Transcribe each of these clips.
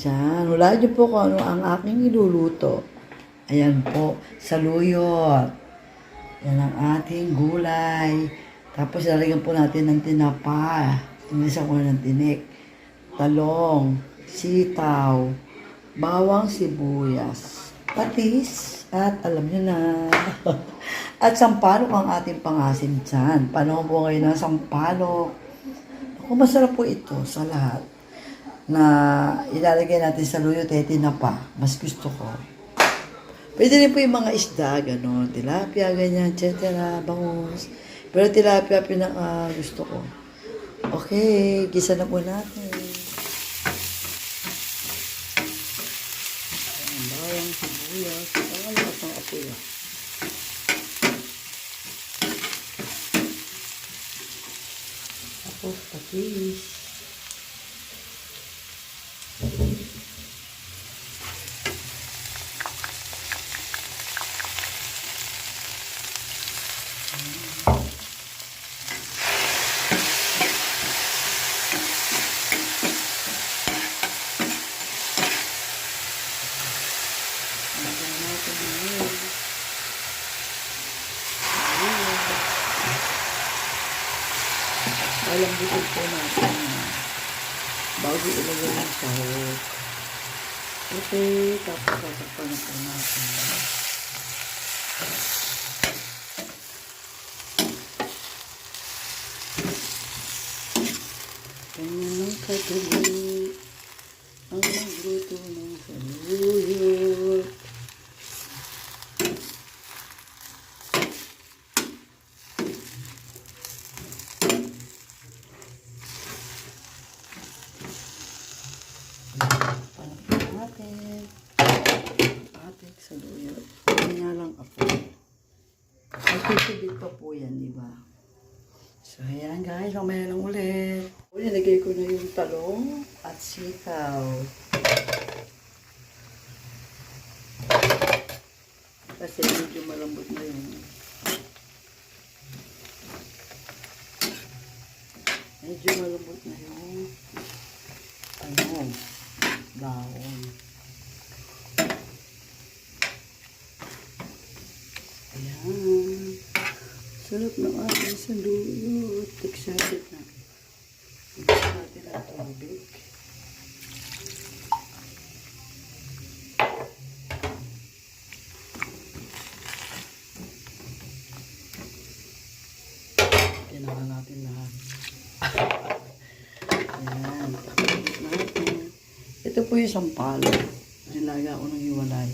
dyan. Hulaan niyo po kung ano ang aking iluluto. Ayan po, saluyot. Yan ang ating gulay. Tapos lalagyan po natin ng tinapa. Tinisan ko ng tinik. Talong, sitaw, bawang sibuyas, patis, at alam niyo na. At sampalok ang ating pangasim dyan. Panahon po ngayon ng sampalok. Ako, masarap po ito sa lahat na ilalagay natin sa luyo tinapa. Mas gusto ko. Pwede rin po yung mga isda, gano'n, tilapia, ganyan, etc. Bangus. Pero tilapia pinaka gusto ko. Okay, gisa na po natin. Ayan, bawang sibuyas. Ang lakas ng apoy. Tapos patis. Palambutin po natin bago ilagay ng sahog. Okay, tapos sasakpan na po natin. Ganyan ng kadali ang magluto ng saluyot. Ating saluyot. Ganyan lang ako. Ay, titibig pa po yan, di ba? So, ayan guys, mamaya lang ulit. Nilagay ko na yung talong at sitaw. Kasi medyo malambot na yun. Medyo malambot na yung dahon. Ayan. Sarap ng ating saluyot. Excited na. Tignan natin ang tubig. Kailangan natin lahat. Ayan. Pakikit natin. Ito po yung sampalo. Nilaga ko ng hiwalay.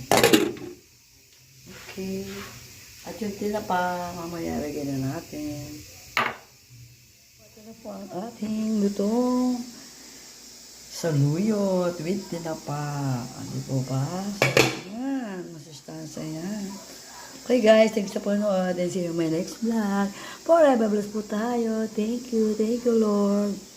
Okay. At yung tinapa, mamaya lagyan na natin. Ito na po ang ating lutong saluyot with tinapa. Ano po ba? Ayan. Masustansya yan. Okay guys, thanks sa panood and see you in my next vlog. Forever blessed po tayo. Thank you Lord.